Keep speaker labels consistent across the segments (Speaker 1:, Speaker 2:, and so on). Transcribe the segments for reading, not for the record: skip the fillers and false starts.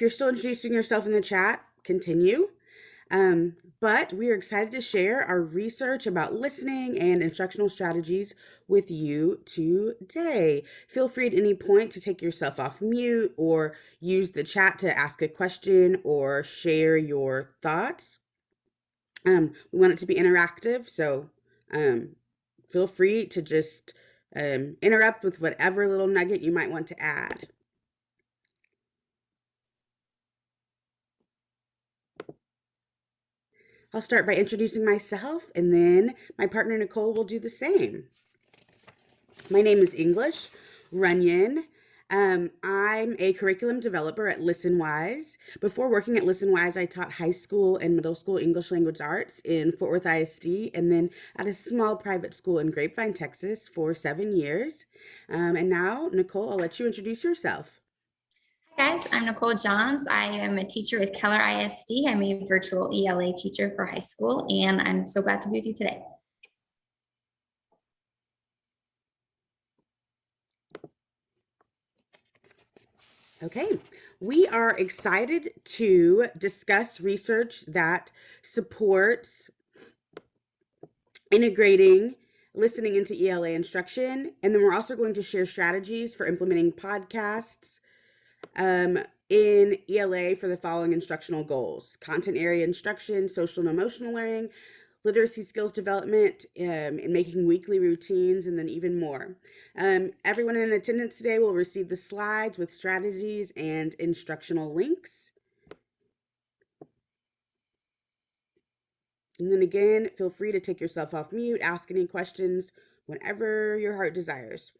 Speaker 1: If you're still introducing yourself in the chat, continue. But we are excited to share our research about listening and instructional strategies with you today. Feel free at any point to take yourself off mute or use the chat to ask a question or share your thoughts. We want it to be interactive, so feel free to just interrupt with whatever little nugget you might want to add. I'll start by introducing myself, and then my partner Nichole will do the same. My name is Runyan. I'm a curriculum developer at Listenwise. Before working at Listenwise, I taught high school and middle school English language arts in Fort Worth ISD, and then at a small private school in Grapevine, Texas for 7 years. And now, Nichole, I'll let you introduce yourself.
Speaker 2: Hi guys, I'm Nichole Johns. I am a teacher with Keller ISD. I'm a virtual ELA teacher for high school, and I'm so glad to be with you today.
Speaker 1: Okay, we are excited to discuss research that supports integrating listening into ELA instruction, and then we're also going to share strategies for implementing podcasts in ELA for the following instructional goals: content area instruction, social and emotional learning, literacy skills development, and making weekly routines, and then even more. Everyone in attendance today will receive the slides with strategies and instructional links. And then again, feel free to take yourself off mute, ask any questions whenever your heart desires.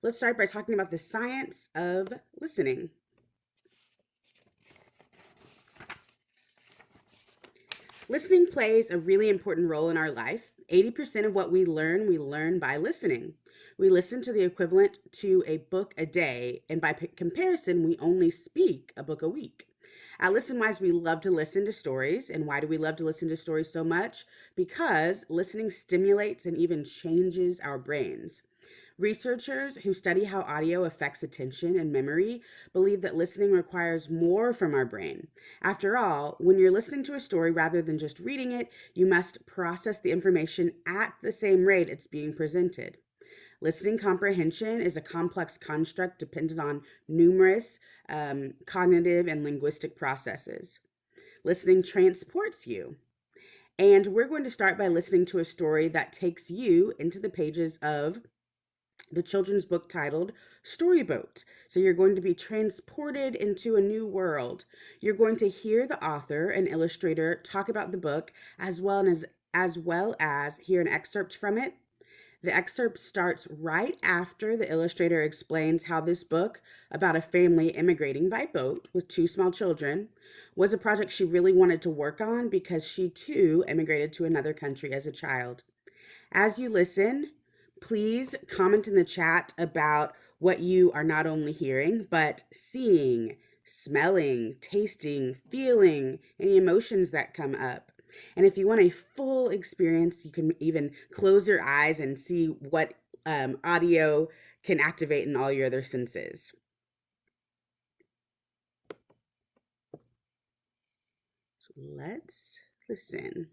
Speaker 1: Let's start by talking about the science of listening. Listening plays a really important role in our life. 80% of what we learn by listening. We listen to the equivalent to a book a day, and by comparison, we only speak a book a week. At Listenwise, we love to listen to stories. And why do we love to listen to stories so much? Because listening stimulates and even changes our brains. Researchers who study how audio affects attention and memory believe that listening requires more from our brain. After all, when you're listening to a story rather than just reading it, you must process the information at the same rate it's being presented. Listening comprehension is a complex construct dependent on numerous cognitive and linguistic processes. Listening transports you. And we're going to start by listening to a story that takes you into the pages of the children's book titled Storyboat. So you're going to be transported into a new world. You're going to hear the author and illustrator talk about the book as well as hear an excerpt from it. The excerpt starts right after the illustrator explains how this book about a family immigrating by boat with 2 small children was a project she really wanted to work on because she too immigrated to another country as a child. As you listen, please comment in the chat about what you are not only hearing, but seeing, smelling, tasting, feeling, any emotions that come up. And if you want a full experience, you can even close your eyes and see what audio can activate in all your other senses. So let's listen.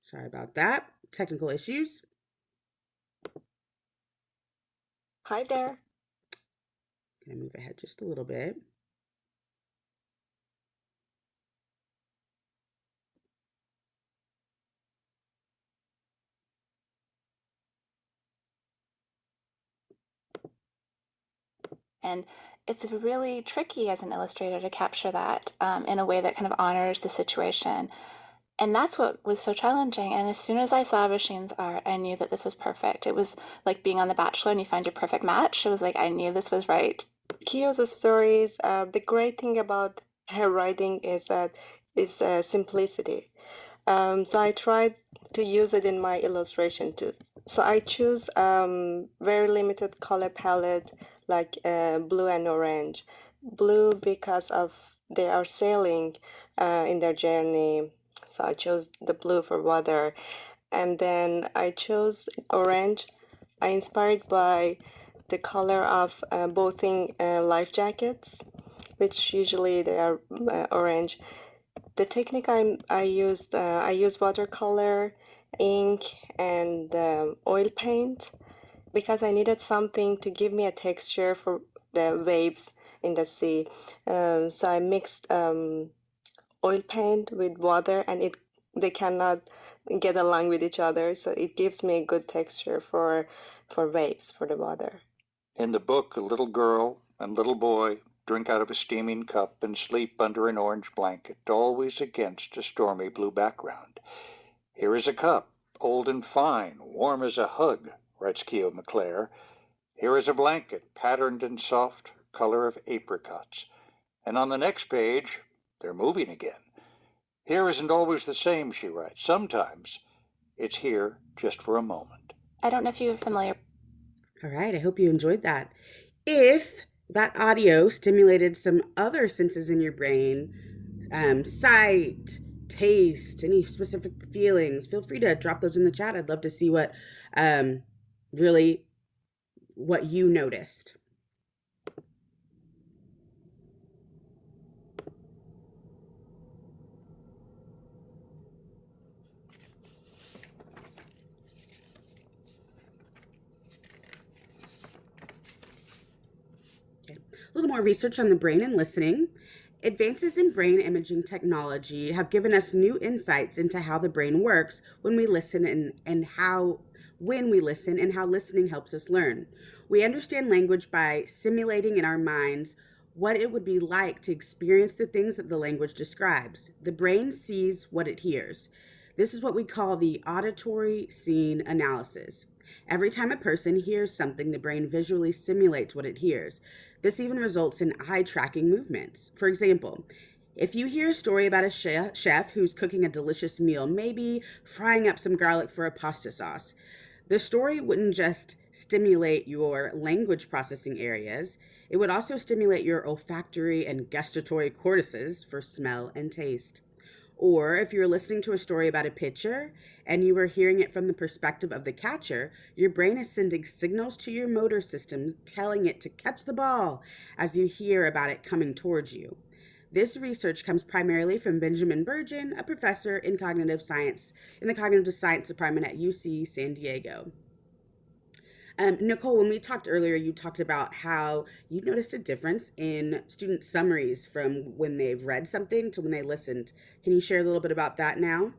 Speaker 1: Sorry about that. Technical issues.
Speaker 3: Hi there.
Speaker 1: Gonna move ahead just a little bit.
Speaker 3: And it's really tricky as an illustrator to capture that in a way that kind of honors the situation. And that's what was so challenging. And as soon as I saw Rasheen's art, I knew that this was perfect. It was like being on The Bachelor and you find your perfect match. It was like, I knew this was right.
Speaker 4: Kiyo's stories, the great thing about her writing is simplicity. So I tried to use it in my illustration too. So I choose very limited color palette, like blue and orange. Blue because of they are sailing in their journey, so I chose the blue for water. And then I chose orange. I inspired by the color of boating life jackets, which usually they are orange. The technique I used watercolor, ink, and oil paint because I needed something to give me a texture for the waves in the sea. So I mixed oil paint with water, and they cannot get along with each other. So it gives me a good texture for waves for the water.
Speaker 5: In the book, a little girl and little boy drink out of a steaming cup and sleep under an orange blanket, always against a stormy blue background. Here is a cup, old and fine, warm as a hug, writes Keo McClare. Here is a blanket, patterned and soft, color of apricots. And on the next page, they're moving again. Here isn't always the same, she writes. Sometimes it's here just for a moment.
Speaker 3: I don't know if you're familiar.
Speaker 1: All right, I hope you enjoyed that. If that audio stimulated some other senses in your brain, sight, taste, any specific feelings, feel free to drop those in the chat. I'd love to see what what you noticed. A little more research on the brain and listening. Advances in brain imaging technology have given us new insights into how the brain works when we listen and how listening helps us learn. We understand language by simulating in our minds what it would be like to experience the things that the language describes. The brain sees what it hears. This is what we call the auditory scene analysis. Every time a person hears something, the brain visually simulates what it hears. This even results in eye tracking movements. For example, if you hear a story about a chef who's cooking a delicious meal, maybe frying up some garlic for a pasta sauce, the story wouldn't just stimulate your language processing areas, it would also stimulate your olfactory and gustatory cortices for smell and taste. Or if you're listening to a story about a pitcher and you are hearing it from the perspective of the catcher, your brain is sending signals to your motor system telling it to catch the ball as you hear about it coming towards you. This research comes primarily from Benjamin Burgeon, a professor in cognitive science in the Cognitive Science Department at UC San Diego. Nichole, when we talked earlier, you talked about how you noticed a difference in student summaries from when they've read something to when they listened. Can you share a little bit about that now?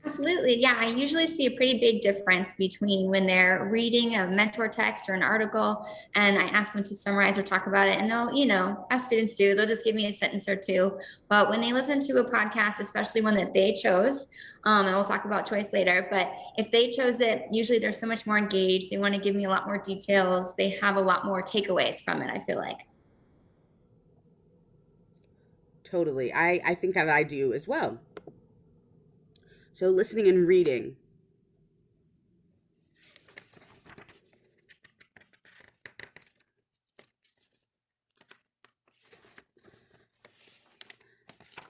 Speaker 2: Absolutely. Yeah, I usually see a pretty big difference between when they're reading a mentor text or an article and I ask them to summarize or talk about it. And they'll, as students do, they'll just give me a sentence or two. But when they listen to a podcast, especially one that they chose, and we'll talk about choice later, but if they chose it, usually they're so much more engaged. They want to give me a lot more details. They have a lot more takeaways from it, I feel like.
Speaker 1: Totally. I think that I do as well. So listening and reading.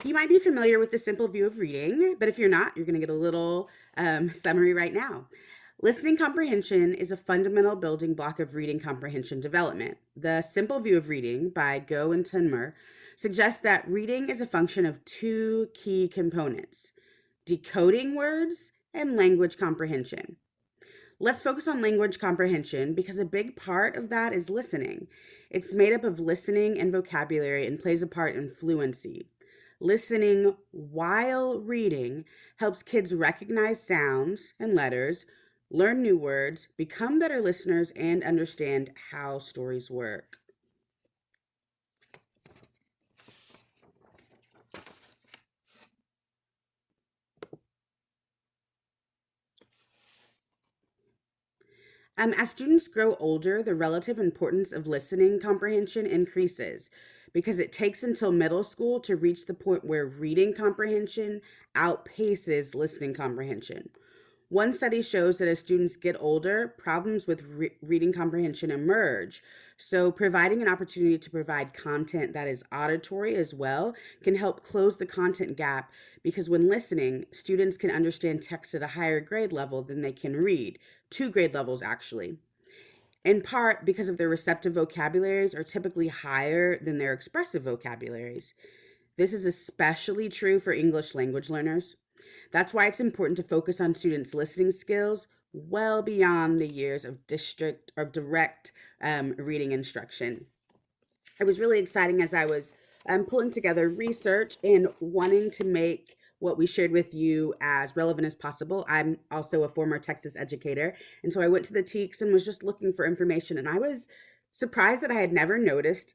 Speaker 1: You might be familiar with the simple view of reading, but if you're not, you're going to get a little summary right now. Listening comprehension is a fundamental building block of reading comprehension development. The simple view of reading by Go and Tunmer suggests that reading is a function of two key components: decoding words and language comprehension. Let's focus on language comprehension because a big part of that is listening. It's made up of listening and vocabulary and plays a part in fluency. Listening while reading helps kids recognize sounds and letters, learn new words, become better listeners, and understand how stories work. As students grow older, the relative importance of listening comprehension increases because it takes until middle school to reach the point where reading comprehension outpaces listening comprehension. One study shows that as students get older, problems with reading comprehension emerge. So, providing an opportunity to provide content that is auditory as well can help close the content gap, because when listening, students can understand text at a higher grade level than they can read, 2 grade levels actually. In part because of their receptive vocabularies are typically higher than their expressive vocabularies. This is especially true for English language learners. That's why it's important to focus on students' listening skills well beyond the years of direct reading instruction. It was really exciting as I was pulling together research and wanting to make what we shared with you as relevant as possible. I'm also a former Texas educator, and so I went to the TEKS and was just looking for information, and I was surprised that I had never noticed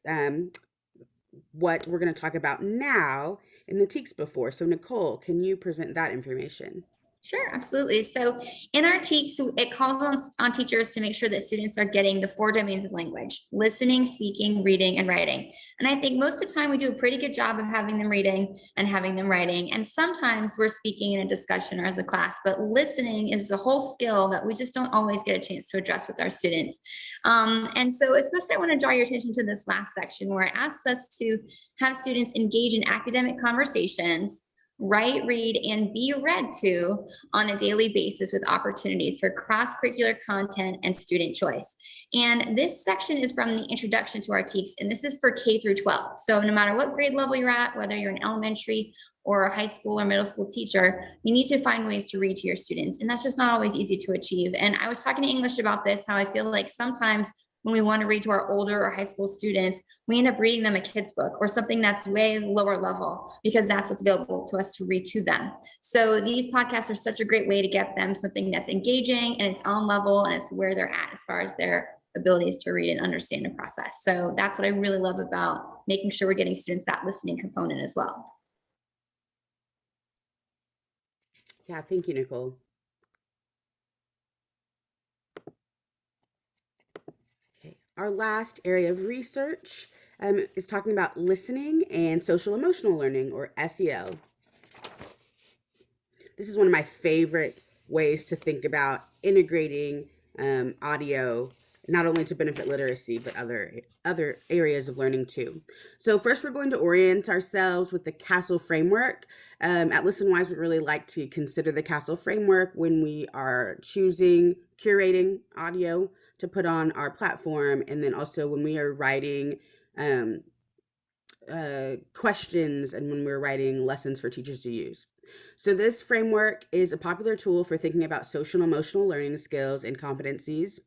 Speaker 1: what we're going to talk about now in the TEKS before. So Nichole, can you present that information?
Speaker 2: Sure, absolutely. So in our TEKS, it calls on teachers to make sure that students are getting the 4 domains of language: listening, speaking, reading, and writing. And I think most of the time we do a pretty good job of having them reading and having them writing. And sometimes we're speaking in a discussion or as a class, but listening is a whole skill that we just don't always get a chance to address with our students. And so especially I want to draw your attention to this last section where it asks us to have students engage in academic conversations, write, read, and be read to on a daily basis with opportunities for cross-curricular content and student choice. And this section is from the introduction to our TEKS, and this is for K through 12. So no matter what grade level you're at, whether you're an elementary or a high school or middle school teacher, you need to find ways to read to your students. And that's just not always easy to achieve. And I was talking to English about this, how I feel like sometimes when we want to read to our older or high school students, we end up reading them a kid's book or something that's way lower level because that's what's available to us to read to them. So these podcasts are such a great way to get them something that's engaging and it's on level and it's where they're at as far as their abilities to read and understand and process. So that's what I really love about making sure we're getting students that listening component as well.
Speaker 1: Yeah, thank you, Nichole. Our last area of research is talking about listening and social emotional learning, or SEL. This is one of my favorite ways to think about integrating audio, not only to benefit literacy, but other areas of learning too. So first, we're going to orient ourselves with the CASEL framework. At Listenwise, we really like to consider the CASEL framework when we are curating audio to put on our platform, and then also when we are writing questions and when we're writing lessons for teachers to use. So this framework is a popular tool for thinking about social and emotional learning skills and competencies.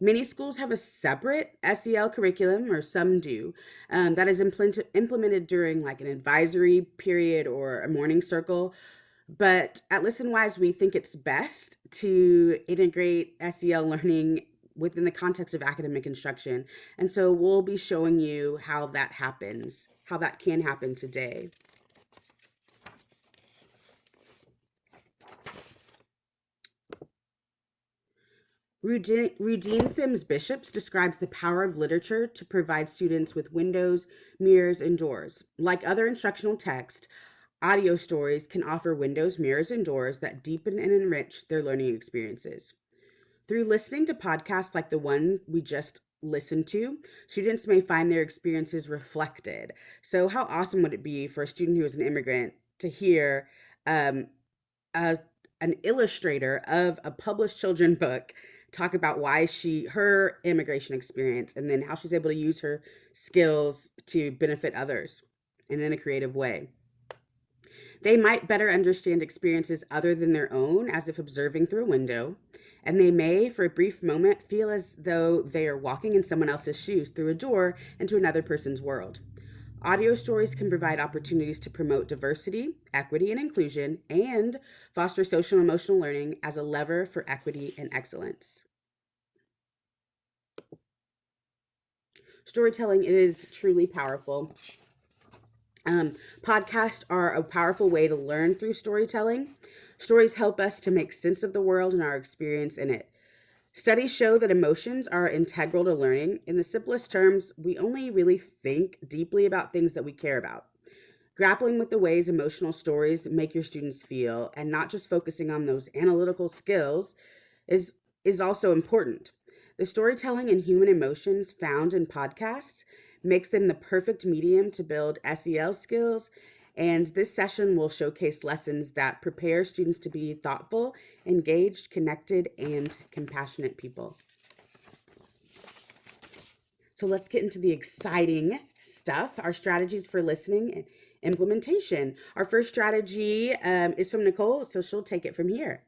Speaker 1: Many schools have a separate SEL curriculum, or some do, that is implemented during like an advisory period or a morning circle. But at Listenwise, we think it's best to integrate SEL learning within the context of academic instruction. And so we'll be showing you how that happens, how that can happen today. Rudine Sims Bishops describes the power of literature to provide students with windows, mirrors, and doors. Like other instructional text, audio stories can offer windows, mirrors, and doors that deepen and enrich their learning experiences. Through listening to podcasts like the one we just listened to, students may find their experiences reflected. So how awesome would it be for a student who is an immigrant to hear an illustrator of a published children's book talk about her immigration experience, and then how she's able to use her skills to benefit others and in a creative way. They might better understand experiences other than their own as if observing through a window, and they may, for a brief moment, feel as though they are walking in someone else's shoes through a door into another person's world. Audio stories can provide opportunities to promote diversity, equity, and inclusion, and foster social and emotional learning as a lever for equity and excellence. Storytelling is truly powerful. Podcasts are a powerful way to learn through storytelling. Stories help us to make sense of the world and our experience in it. Studies show that emotions are integral to learning. In the simplest terms, we only really think deeply about things that we care about. Grappling with the ways emotional stories make your students feel and not just focusing on those analytical skills is also important. The storytelling and human emotions found in podcasts makes them the perfect medium to build SEL skills, and this session will showcase lessons that prepare students to be thoughtful, engaged, connected, and compassionate people. So let's get into the exciting stuff, our strategies for listening and implementation. Our first strategy is from Nichole, so she'll take it from here.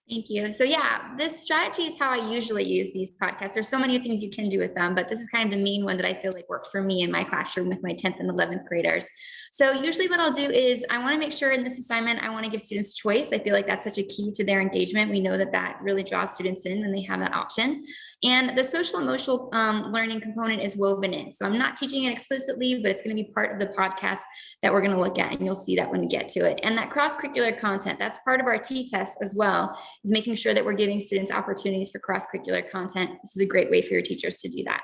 Speaker 2: Thank you. So yeah, this strategy is how I usually use these podcasts. There's so many things you can do with them, but this is kind of the main one that I feel like worked for me in my classroom with my 10th and 11th graders. So usually what I'll do is I want to make sure in this assignment, I want to give students choice. I feel like that's such a key to their engagement. We know that that really draws students in when they have that option. And the social emotional learning component is woven in. So I'm not teaching it explicitly, but it's going to be part of the podcast that we're going to look at, and you'll see that when we get to it. And that cross-curricular content, that's part of our T-test as well, is making sure that we're giving students opportunities for cross-curricular content. This is a great way for your teachers to do that.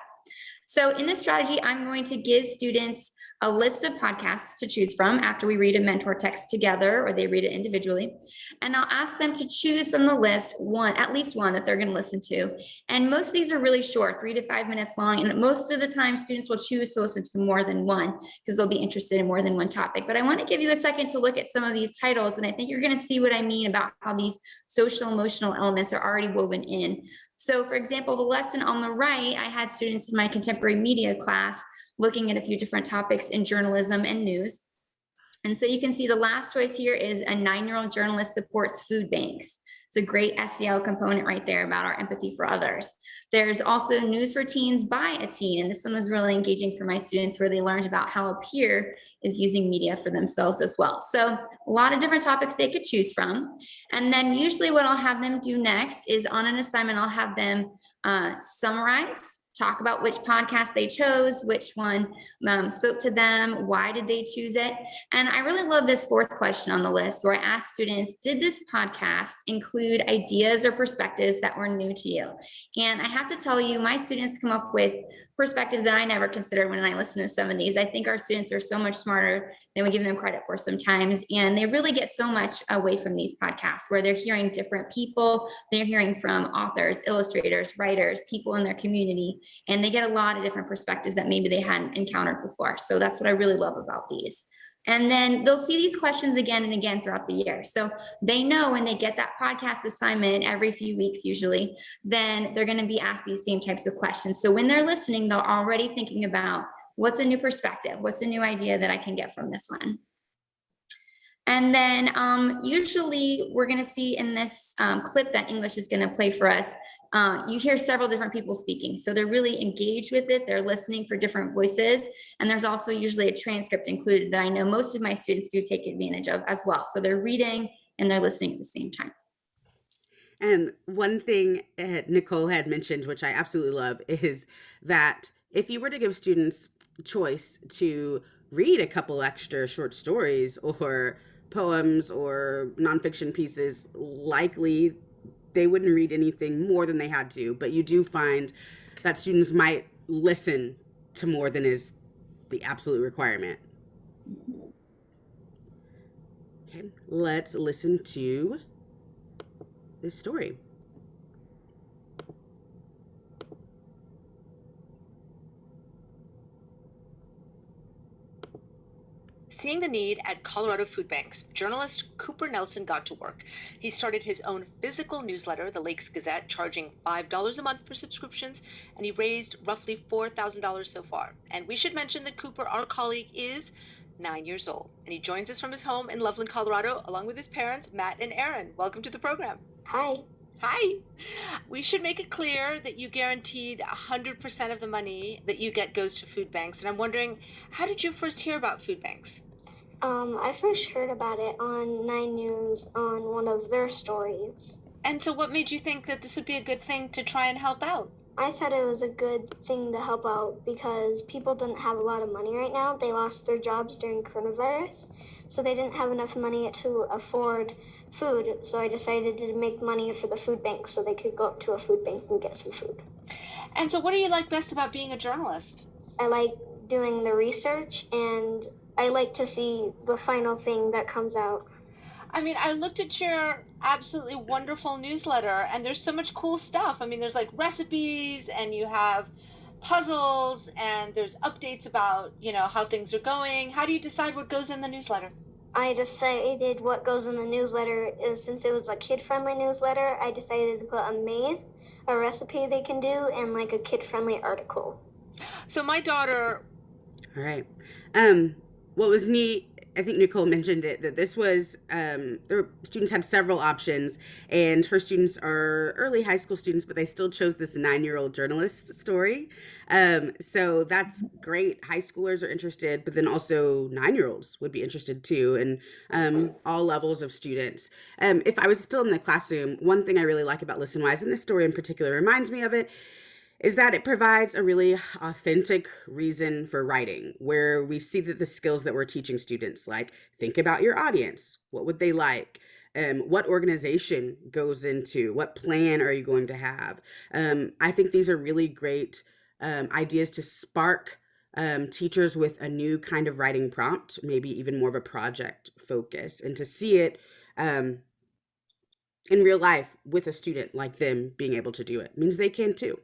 Speaker 2: So in this strategy, I'm going to give students a list of podcasts to choose from after we read a mentor text together or they read it individually. And I'll ask them to choose from the list at least one that they're going to listen to. And most of these are really short, 3 to 5 minutes long. And most of the time students will choose to listen to more than one because they'll be interested in more than one topic. But I want to give you a second to look at some of these titles. And I think you're going to see what I mean about how these social emotional elements are already woven in. So for example, the lesson on the right, I had students in my contemporary media class looking at a few different topics in journalism and news. And so you can see the last choice here is a 9-year-old journalist supports food banks. It's a great SEL component right there about our empathy for others. There's also News for Teens by a teen, and this one was really engaging for my students where they learned about how a peer is using media for themselves as well. So a lot of different topics they could choose from. And then usually what I'll have them do next is on an assignment, I'll have them summarize, talk about which podcast they chose, which one spoke to them, why did they choose it. And I really love this fourth question on the list where I ask students, did this podcast include ideas or perspectives that were new to you? And I have to tell you, my students come up with perspectives that I never considered when I listen to some of these. I think our students are so much smarter than we give them credit for sometimes. And they really get so much away from these podcasts where they're hearing different people. They're hearing from authors, illustrators, writers, people in their community, and they get a lot of different perspectives that maybe they hadn't encountered before. So that's what I really love about these. And then they'll see these questions again and again throughout the year. So they know when they get that podcast assignment every few weeks, usually, then they're going to be asked these same types of questions. So when they're listening, they're already thinking about what's a new perspective? What's a new idea that I can get from this one? And then usually we're going to see in this clip that English is going to play for us, you hear several different people speaking. So they're really engaged with it. They're listening for different voices. And there's also usually a transcript included that I know most of my students do take advantage of as well. So they're reading and they're listening at the same time.
Speaker 1: And one thing Nichole had mentioned, which I absolutely love, is that if you were to give students choice to read a couple extra short stories or poems or nonfiction pieces, likely they wouldn't read anything more than they had to. But you do find that students might listen to more than is the absolute requirement. Okay, let's listen to this story.
Speaker 6: Seeing the need at Colorado food banks, journalist Cooper Nelson got to work. He started his own physical newsletter, the Lakes Gazette, charging $5 a month for subscriptions, and he raised roughly $4,000 so far. And we should mention that Cooper, our colleague, is 9 years old, and he joins us from his home in Loveland, Colorado, along with his parents, Matt and Aaron. Welcome to the program.
Speaker 7: Hi.
Speaker 6: Hi. We should make it clear that you guaranteed 100% of the money that you get goes to food banks. And I'm wondering, how did you first hear about food banks?
Speaker 7: I first heard about it on 9 News on one of their stories.
Speaker 6: And so what made you think that this would be a good thing to try and help out?
Speaker 7: I thought it was a good thing to help out because people didn't have a lot of money right now. They lost their jobs during coronavirus, so they didn't have enough money to afford food. So I decided to make money for the food bank so they could go up to a food bank and get some food.
Speaker 6: And so what do you like best about being a journalist?
Speaker 7: I like doing the research, and I like to see the final thing that comes out.
Speaker 6: I mean, I looked at your absolutely wonderful newsletter, and there's so much cool stuff. I mean, there's like recipes, and you have puzzles, and there's updates about, how things are going. How do you decide what goes in the newsletter?
Speaker 7: I decided what goes in the newsletter is, since it was a kid-friendly newsletter, I decided to put a maze, a recipe they can do, and like a kid-friendly article.
Speaker 6: So my daughter.
Speaker 1: All right. What was neat, I think Nichole mentioned it, that this was, students had several options, and her students are early high school students, but they still chose this 9-year-old journalist story. So that's great. High schoolers are interested, but then also 9-year-olds would be interested too, and all levels of students. If I was still in the classroom, one thing I really like about Listenwise, and this story in particular reminds me of it, is that it provides a really authentic reason for writing, where we see that the skills that we're teaching students, like think about your audience, what would they like, what organization goes into, what plan are you going to have. I think these are really great ideas to spark teachers with a new kind of writing prompt, maybe even more of a project focus, and to see it in real life with a student, like them being able to do it means they can too.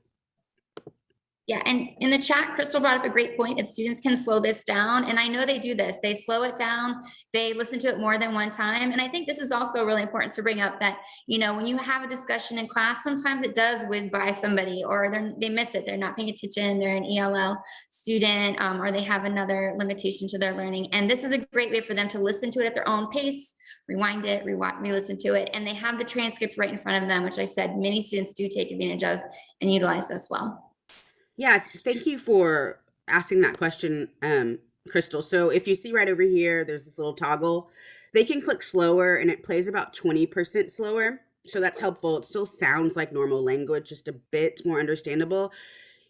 Speaker 2: Yeah, and in the chat, Crystal brought up a great point that students can slow this down. And I know they do this. They slow it down. They listen to it more than one time. And I think this is also really important to bring up that, when you have a discussion in class, sometimes it does whiz by somebody, or they miss it. They're not paying attention. They're an ELL student, or they have another limitation to their learning. And this is a great way for them to listen to it at their own pace, rewind it, re-listen to it. And they have the transcript right in front of them, which I said many students do take advantage of and utilize as well.
Speaker 1: Yeah, thank you for asking that question, Crystal. So if you see right over here, there's this little toggle. They can click slower, and it plays about 20% slower. So that's helpful. It still sounds like normal language, just a bit more understandable.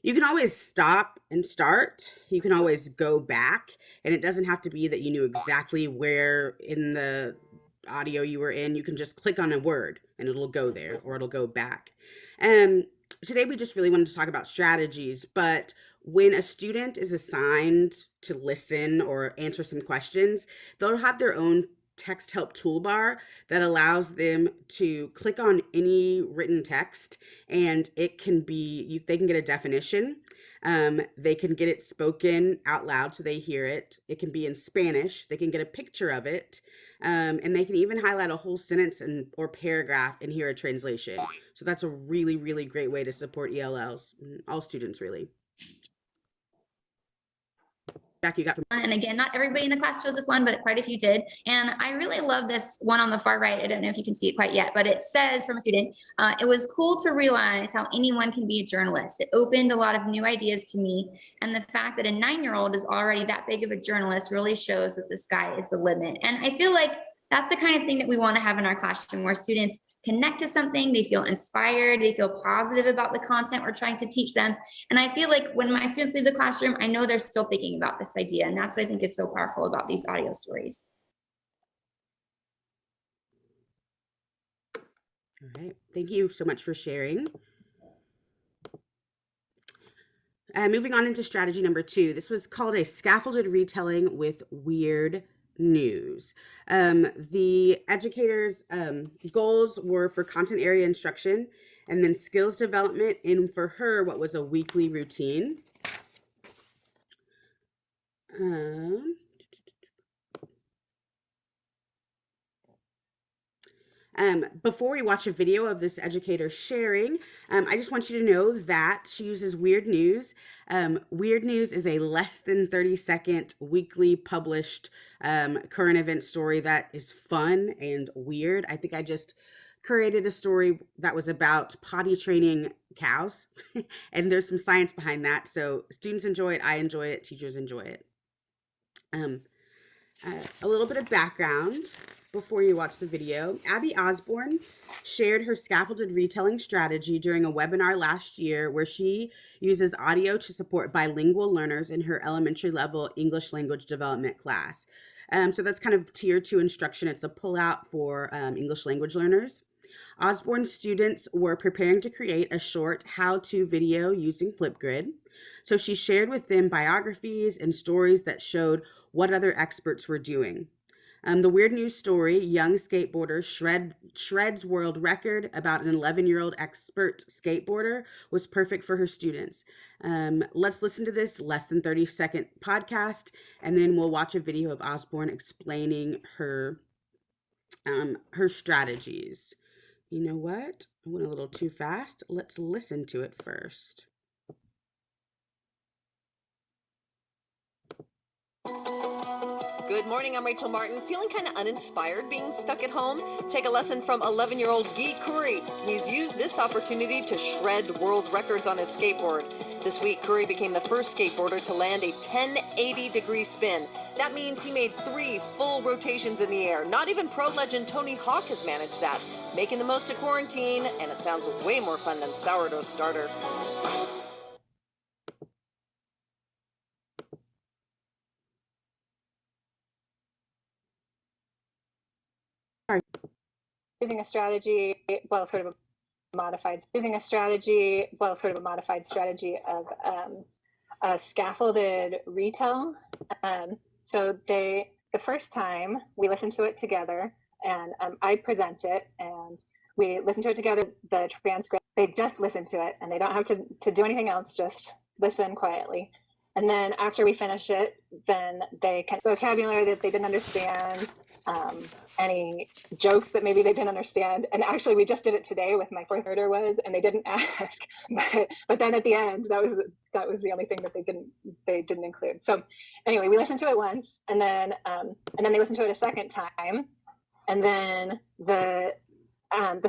Speaker 1: You can always stop and start. You can always go back, and it doesn't have to be that you knew exactly where in the audio you were in. You can just click on a word, and it'll go there, or it'll go back. Today we just really wanted to talk about strategies, but when a student is assigned to listen or answer some questions, they'll have their own text help toolbar that allows them to click on any written text, and it can be, they can get a definition. They can get it spoken out loud so they hear it. It can be in Spanish. They can get a picture of it. And they can even highlight a whole sentence or paragraph and hear a translation. So that's a really, really great way to support ELLs, all students really. Jack, you got.
Speaker 2: And again, not everybody in the class chose this one, but quite a few did. And I really love this one on the far right. I don't know if you can see it quite yet, but it says from a student, it was cool to realize how anyone can be a journalist. It opened a lot of new ideas to me. And the fact that a 9-year-old is already that big of a journalist really shows that the sky is the limit. And I feel like that's the kind of thing that we want to have in our classroom, where students connect to something, they feel inspired, they feel positive about the content we're trying to teach them. And I feel like when my students leave the classroom, I know they're still thinking about this idea. And that's what I think is so powerful about these audio stories.
Speaker 1: All right, thank you so much for sharing. Moving on into strategy number 2. This was called a scaffolded retelling with weird news. The educators' goals were for content area instruction, and then skills development, and for her, what was a weekly routine. Before we watch a video of this educator sharing, I just want you to know that she uses Weird News. Weird News is a less than 30-second weekly published current event story that is fun and weird. I think I just created a story that was about potty training cows, and there's some science behind that. So students enjoy it, I enjoy it, teachers enjoy it. A little bit of background before you watch the video. Abby Osborne shared her scaffolded retelling strategy during a webinar last year, where she uses audio to support bilingual learners in her elementary level English language development class. So that's kind of tier 2 instruction. It's a pullout for English language learners. Osborne students were preparing to create a short how-to video using Flipgrid. So she shared with them biographies and stories that showed what other experts were doing. The weird news story, young skateboarder shreds world record about an 11-year-old expert skateboarder, was perfect for her students. Let's listen to this less than 30-second podcast, and then we'll watch a video of Osborne explaining her strategies. You know what? I went a little too fast. Let's listen to it first.
Speaker 8: Good morning, I'm Rachel Martin. Feeling kind of uninspired being stuck at home? Take a lesson from 11-year-old Guy Curry. He's used this opportunity to shred world records on his skateboard. This week, Curry became the first skateboarder to land a 1080-degree spin. That means he made 3 full rotations in the air. Not even pro legend Tony Hawk has managed that. Making the most of quarantine, and it sounds way more fun than sourdough starter.
Speaker 3: Using a strategy, sort of a modified strategy of a scaffolded retell. So the first time we listened to it together, and I present it, and we listen to it together, the transcript, they just listen to it, and they don't have to do anything else, just listen quietly. And then after we finish it, then they can vocabulary that they didn't understand, any jokes that maybe they didn't understand. And actually, we just did it today with my fourth grader and they didn't ask. But then at the end, that was the only thing that they didn't include. So anyway, we listened to it once, and then they listened to it a second time, and then the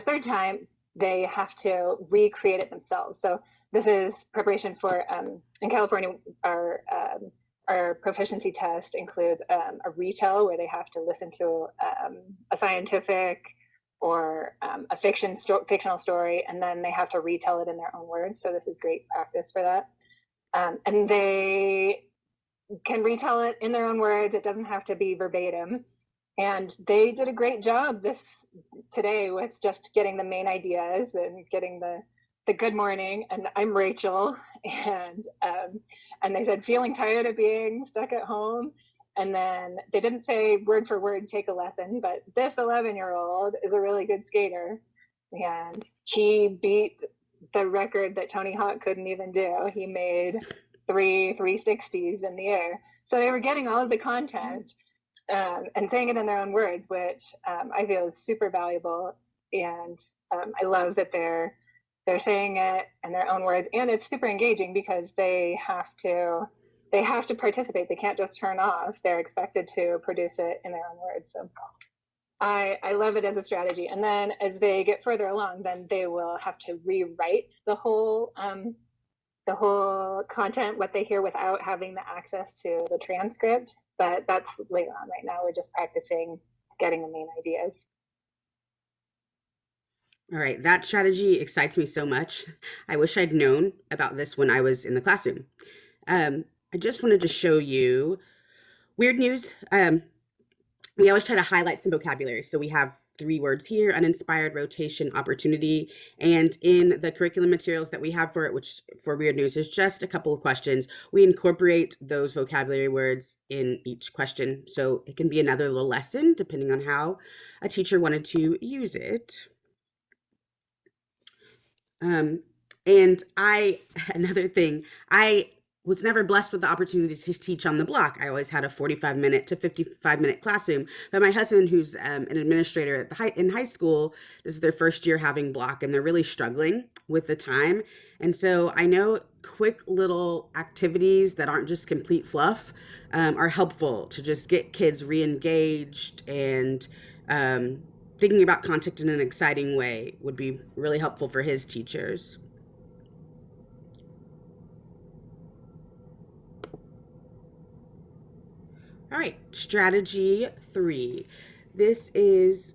Speaker 3: third time they have to recreate it themselves. So this is preparation for, in California, our proficiency test includes a retell where they have to listen to a scientific or a fictional story, and then they have to retell it in their own words. So this is great practice for that. And they can retell it in their own words. It doesn't have to be verbatim. And they did a great job today with just getting the main ideas and getting the good morning, and I'm Rachel, and they said feeling tired of being stuck at home, and then they didn't say word for word take a lesson, but this 11-year-old is a really good skater, and he beat the record that Tony Hawk couldn't even do. He made 360s in the air. So they were getting all of the content and saying it in their own words, which I feel is super valuable, and I love that they're saying it in their own words, and it's super engaging because they have to participate. They can't just turn off. They're expected to produce it in their own words. So I love it as a strategy. And then as they get further along, then they will have to rewrite the whole content, what they hear, without having the access to the transcript. But that's later on. Right now, we're just practicing getting the main ideas.
Speaker 1: All right, that strategy excites me so much. I wish I'd known about this when I was in the classroom. I just wanted to show you weird news. We always try to highlight some vocabulary. So we have 3 words here: uninspired, rotation, opportunity. And in the curriculum materials that we have for it, which for weird news is just a couple of questions, we incorporate those vocabulary words in each question. So it can be another little lesson depending on how a teacher wanted to use it. And another thing, I was never blessed with the opportunity to teach on the block. I always had a 45-minute to 55-minute classroom. But my husband, who's an administrator in high school, this is their first year having block, and they're really struggling with the time. And so I know quick little activities that aren't just complete fluff are helpful to just get kids re-engaged, and thinking about content in an exciting way would be really helpful for his teachers. All right, strategy 3. This is,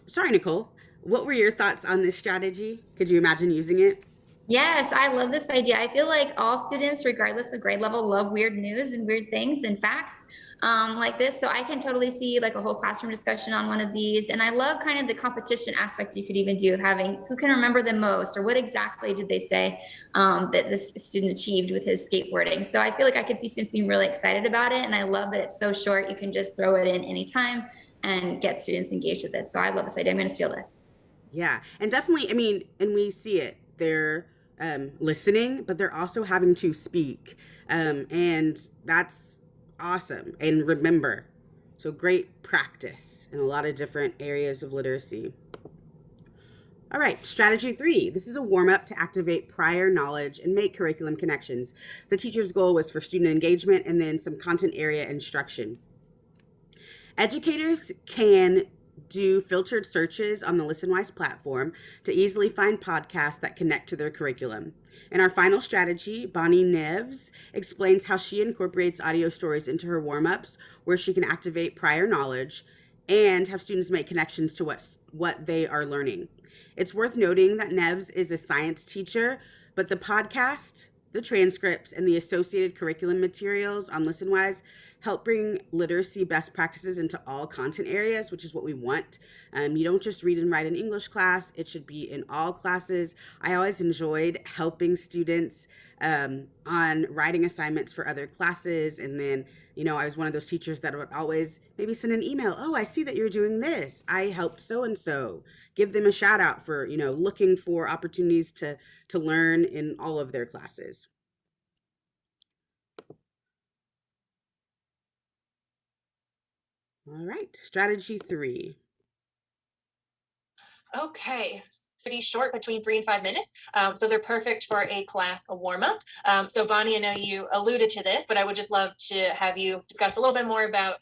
Speaker 1: sorry, Nichole, what were your thoughts on this strategy? Could you imagine using it?
Speaker 2: Yes, I love this idea. I feel like all students, regardless of grade level, love weird news and weird things and facts like this. So I can totally see like a whole classroom discussion on one of these. And I love kind of the competition aspect you could even do, having who can remember the most or what exactly did they say that this student achieved with his skateboarding. So I feel like I could see students being really excited about it. And I love that it's so short. You can just throw it in anytime and get students engaged with it. So I love this idea. I'm going to steal this.
Speaker 1: Yeah, and definitely, I mean, and we see it. They're listening, but they're also having to speak, and that's awesome. And remember, so great practice in a lot of different areas of literacy. All right, strategy 3. This is a warm up to activate prior knowledge and make curriculum connections. The teacher's goal was for student engagement and then some content area instruction. Educators can do filtered searches on the Listenwise platform to easily find podcasts that connect to their curriculum. In our final strategy, Bonnie Neves explains how she incorporates audio stories into her warm-ups, where she can activate prior knowledge and have students make connections to what they are learning. It's worth noting that Neves is a science teacher, but the podcast, the transcripts, and the associated curriculum materials on Listenwise help bring literacy best practices into all content areas, which is what we want. You don't just read and write in English class, it should be in all classes. I always enjoyed helping students on writing assignments for other classes. And then, I was one of those teachers that would always maybe send an email. Oh, I see that you're doing this. I helped so-and-so. Give them a shout out for, looking for opportunities to learn in all of their classes. All right, strategy 3.
Speaker 9: Okay. Pretty short, between 3 and 5 minutes. So they're perfect for a class, a warm up. So Bonnie, I know you alluded to this, but I would just love to have you discuss a little bit more about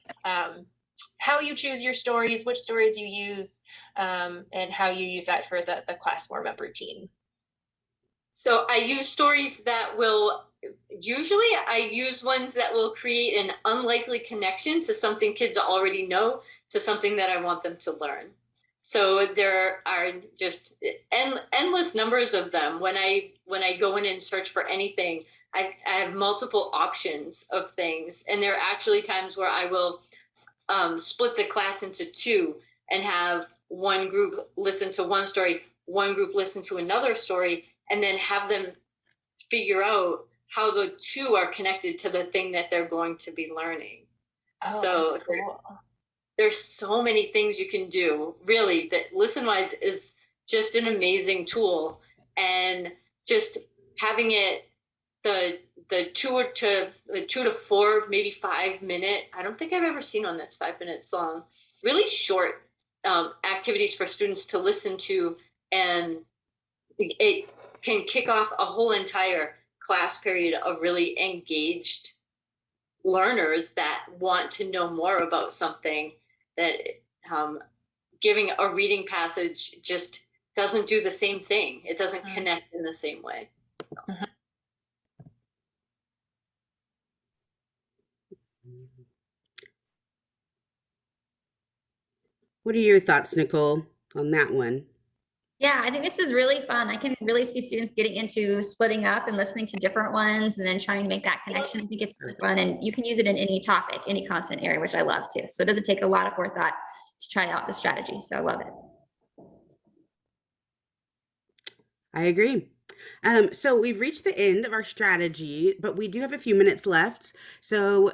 Speaker 9: how you choose your stories, which stories you use, and how you use that for the class warm up routine.
Speaker 10: So I use stories that usually I use ones that will create an unlikely connection to something kids already know, to something that I want them to learn. So there are just endless numbers of them. When I go in and search for anything, I have multiple options of things. And there are actually times where I will split the class into 2 and have one group listen to one story, one group listen to another story, and then have them figure out how the 2 are connected to the thing that they're going to be learning.
Speaker 9: Oh,
Speaker 10: So
Speaker 9: that's cool.
Speaker 10: there's so many things you can do, really, that Listenwise is just an amazing tool. And just having it the 2 to 4, maybe 5 minute, I don't think I've ever seen one that's 5 minutes long, really short activities for students to listen to, and it can kick off a whole entire class period of really engaged learners that want to know more about something that giving a reading passage just doesn't do the same thing. It doesn't connect in the same way.
Speaker 1: What are your thoughts, Nichole, on that one?
Speaker 2: Yeah, I think this is really fun. I can really see students getting into splitting up and listening to different ones and then trying to make that connection. I think it's really fun, and you can use it in any topic, any content area, which I love too. So it doesn't take a lot of forethought to try out the strategy. So I love it.
Speaker 1: I agree. So we've reached the end of our strategy, but we do have a few minutes left. So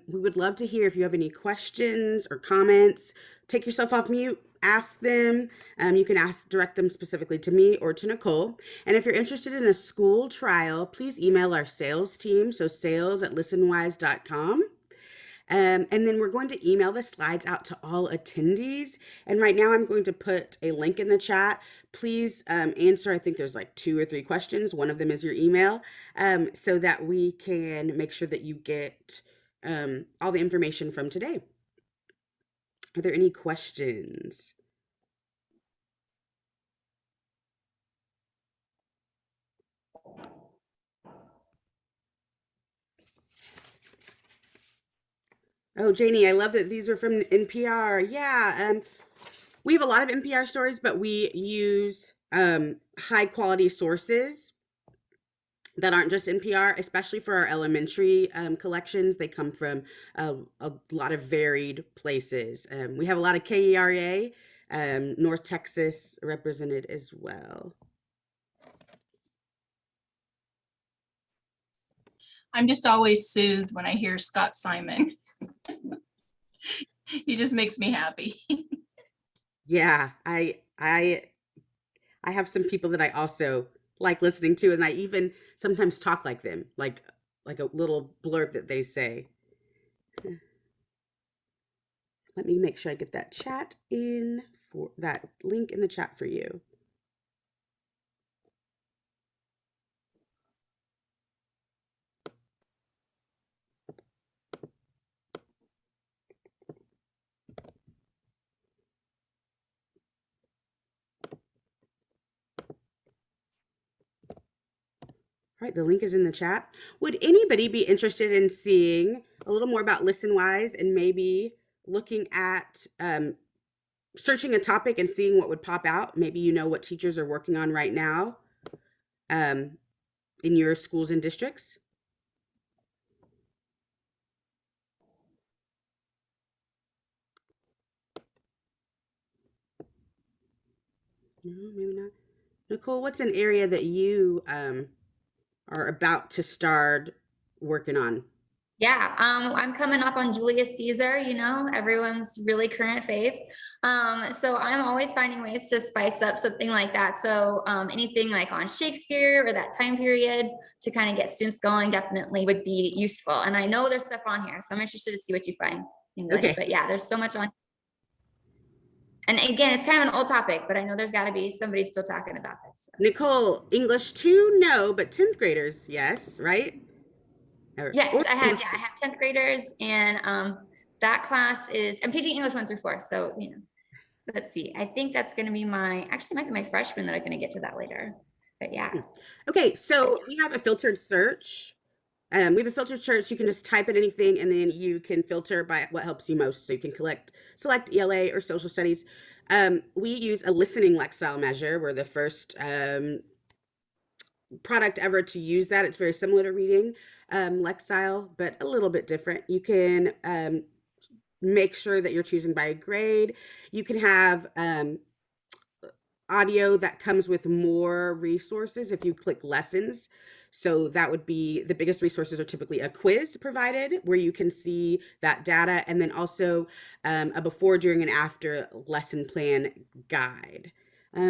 Speaker 1: we would love to hear if you have any questions or comments. Take yourself off mute, ask them. You can direct them specifically to me or to Nichole. And if you're interested in a school trial, please email our sales team. So sales@listenwise.com. And then we're going to email the slides out to all attendees. And right now I'm going to put a link in the chat. Please answer, I think there's like 2 or 3 questions. One of them is your email, so that we can make sure that you get all the information from today. Are there any questions? Oh, Janie, I love that these are from NPR. Yeah, we have a lot of NPR stories, but we use high quality sources. that aren't just NPR, especially for our elementary collections. They come from a lot of varied places. We have a lot of KERA, North Texas represented as well.
Speaker 11: I'm just always soothed when I hear Scott Simon. He just makes me happy.
Speaker 1: Yeah, I have some people that I also like listening to, and I even sometimes talk like them, like a little blurb that they say. Let me make sure I get that chat in for that link in the chat for you. All right, the link is in the chat. Would anybody be interested in seeing a little more about Listenwise and maybe looking at searching a topic and seeing what would pop out? Maybe you know what teachers are working on right now in your schools and districts. No, maybe not. Nichole, what's an area that you are about to start working on?
Speaker 2: Yeah, I'm coming up on Julius Caesar, you know, everyone's really current faith. So I'm always finding ways to spice up something like that. So anything like on Shakespeare or that time period to kind of get students going definitely would be useful. And I know there's stuff on here, so I'm interested to see what you find English.
Speaker 1: Okay.
Speaker 2: But yeah, there's so much on. And again, it's kind of an old topic, but I know there's got to be somebody still talking about this. So.
Speaker 1: Nichole, English 2, no, but 10th graders, yes, right?
Speaker 2: Yes, I have 10th graders, and that class is, I'm teaching English 1 through 4. So, you know, let's see. I think that's going to be actually might be my freshmen that are going to get to that later. But yeah.
Speaker 1: Okay, so we have a filtered search. We have a filtered search. You can just type in anything, and then you can filter by what helps you most. So you can select ELA or social studies. We use a listening lexile measure. We're the first product ever to use that. It's very similar to reading lexile, but a little bit different. You can make sure that you're choosing by grade. You can have audio that comes with more resources if you click lessons. So that would be the biggest resources are typically a quiz provided where you can see that data, and then also a before, during, and after lesson plan guide.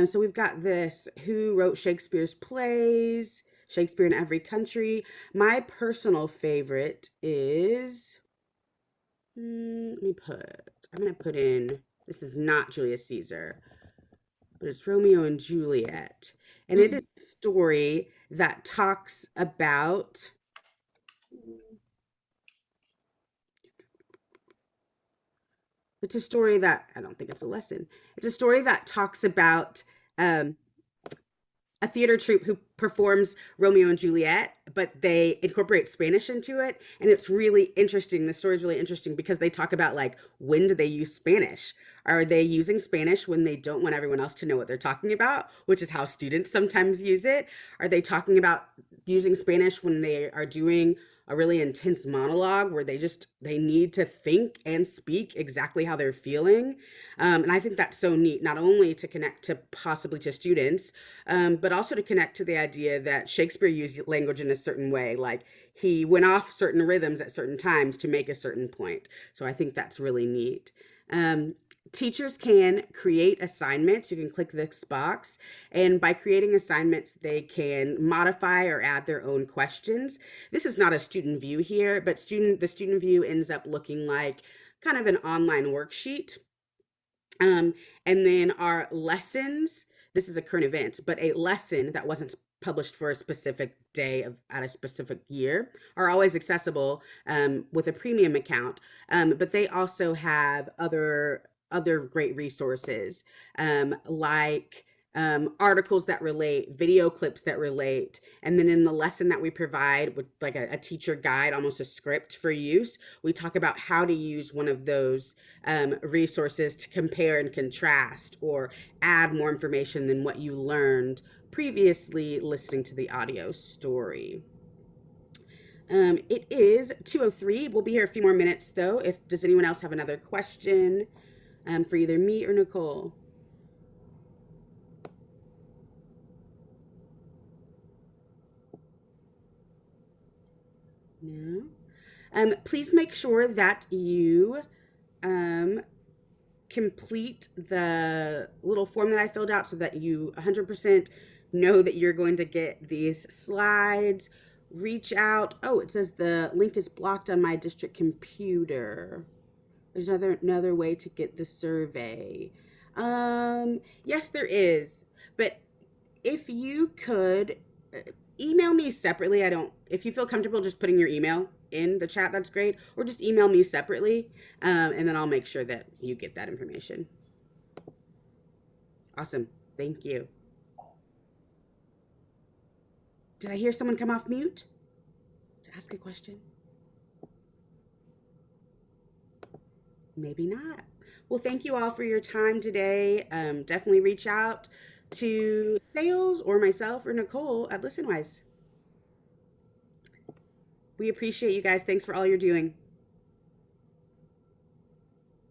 Speaker 1: So we've got this, who wrote Shakespeare's plays, Shakespeare in Every Country. My personal favorite is, I'm going to put in, this is not Julius Caesar, but it's Romeo and Juliet. And it is a story that talks about, it's a story that, I don't think it's a lesson. It's a story that talks about a theater troupe who performs Romeo and Juliet, but they incorporate Spanish into it. And it's really interesting. The story is really interesting because they talk about, like, when do they use Spanish? Are they using Spanish when they don't want everyone else to know what they're talking about, which is how students sometimes use it? Are they talking about using Spanish when they are doing a really intense monologue where they need to think and speak exactly how they're feeling? And I think that's so neat, not only to connect to possibly to students, but also to connect to the idea that Shakespeare used language in a certain way. Like, he went off certain rhythms at certain times to make a certain point. So I think that's really neat. Teachers can create assignments. You can click this box, and by creating assignments, they can modify or add their own questions. This is not a student view here, but the student view ends up looking like kind of an online worksheet. And then our lessons, this is a current event, but a lesson that wasn't published for a specific day at a specific year are always accessible with a premium account. But they also have other great resources like articles that relate, video clips that relate, and then in the lesson that we provide with like a teacher guide, almost a script for use, we talk about how to use one of those resources to compare and contrast or add more information than what you learned previously listening to the audio story. It is 2:03. We'll be here a few more minutes, though. Does anyone else have another question for either me or Nichole? No. Please make sure that you complete the little form that I filled out so that you 100% know that you're going to get these slides. Reach out. Oh, it says the link is blocked on my district computer. There's another way to get the survey. Yes, there is. But if you could email me separately, if you feel comfortable just putting your email in the chat, that's great. Or just email me separately, and then I'll make sure that you get that information. Awesome. Thank you. Did I hear someone come off mute to ask a question? Maybe not. Well, thank you all for your time today. Definitely reach out to sales or myself or Nichole at Listenwise. We appreciate you guys. Thanks for all you're doing.